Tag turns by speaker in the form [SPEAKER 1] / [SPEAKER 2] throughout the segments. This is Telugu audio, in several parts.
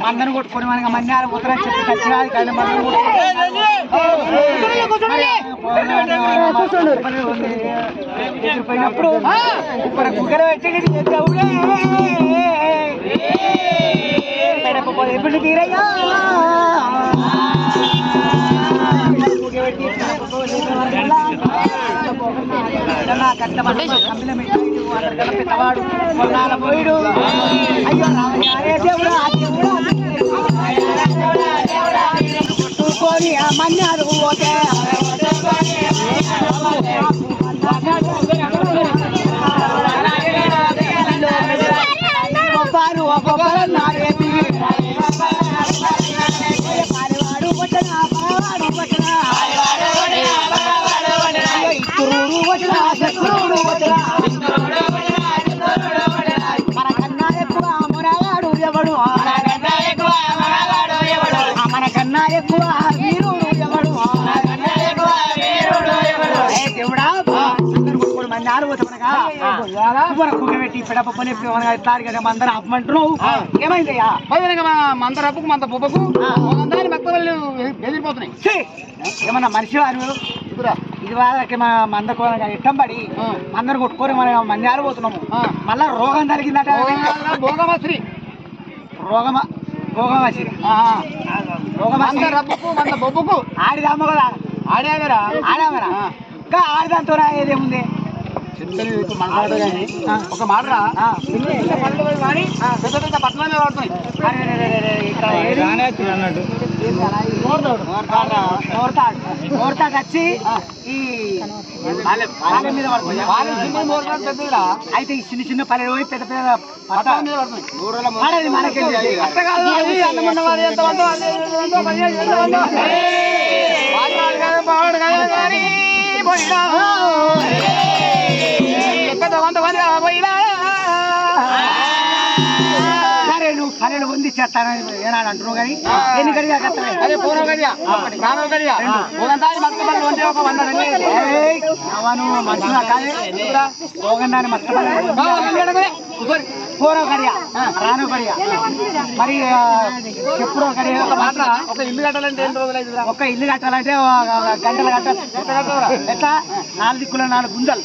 [SPEAKER 1] మందను కొట్టుకొని మనకి మన్యాలు ఉత్తరం చెప్పి ఖచ్చితంగా కానీ మందను పోయినప్పుడు కుక్కర పెట్టి ఎప్పుడు తీరయ్యా పెద్దవాడు పొలాల పోయిడు అయ్యో రామయ్య దేవుడు చూసుకొని ఆ మన్నాడు పోతే ఒక్కొక్కరు నాడేపి పారివాడు పట్టణ పరవాడు పట్టణ ఇతరుడు పట్టణ శత్రుడు పట్టణ మన కన్నా ఎక్కువ మునగాడు ఎవడు మన కన్నా ఎక్కువ వీరుడు ఎవడు దేవుడా మంది ఆడిపోతామనగా పెట్టి పెడపని ఎట్లాడు కదా మందరం అప్పమంటున్నావు ఏమైందయ్యా మందర అప్పుకు మంద పుబ్బకు మెత్తలు ఎదిరిపోతున్నాయి ఏమన్నా మనిషి వారు ఇది వాళ్ళకి మా మందకు ఇట్టం పడి మందరు కొట్టుకొని మన మంది ఆడిపోతున్నాము మళ్ళా రోగం జరిగిందట భోగమశ్రీ భోగమశ్రీ రబ్బుకు మంద బొబ్బుకు ఆడిదామ కదా ఆడామరా ఇంకా ఆడదాంతో ఏదేముంది మాట్లాడదు కానీ ఒక మాటరా కానీ పెద్ద పెద్ద పట్టణాలు పడుతున్నాయి వచ్చి ఈ మీద పడుతుంది అయితే ఈ చిన్న చిన్న పల్లెలు పోయి పెద్ద పెద్ద పట్టణాల మీద పడుతున్నాయి మనకెళ్ళి అట్ట కాదు బాగుండు కదా కానీ ఇచ్చేస్తానని ఏనాడు అంటున్నావు కానీ ఎన్ని గడిగా కట్టలే
[SPEAKER 2] అదే పూర్వ గడియా రానవ గడియా పోగందాని మస్తపల్లి ఉంటే ఒక 100
[SPEAKER 1] అవను మంచిగా కాదే పోగందాని మస్తపల్లి పూర్వ గడియా రాను గడియా మరి చెప్పుడు గడియా
[SPEAKER 2] ఒక మాట ఒక ఇల్లు కట్టాలంటే ఎన్ని రోజులు అవుతుందా?
[SPEAKER 1] ఒక ఇల్లు కట్టాలంటే గంటలు కట్టాలి ఎట్లా 4 దిక్కుల 4 గుంజలు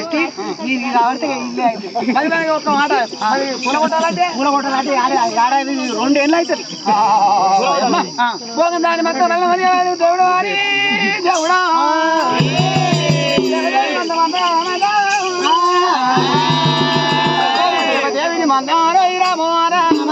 [SPEAKER 1] ఎట్టి నీకు కాబట్టి ఇల్లు అయింది
[SPEAKER 2] మరి ఒక మాట మరి పూల కొట్టాలంటే
[SPEAKER 1] ఏడాది 2 ఏళ్ళు అవుతుంది
[SPEAKER 2] పోగందాని మస్తపల్లి దేవుడు వారి దేవుడా దేవిని మందారో రామో రామ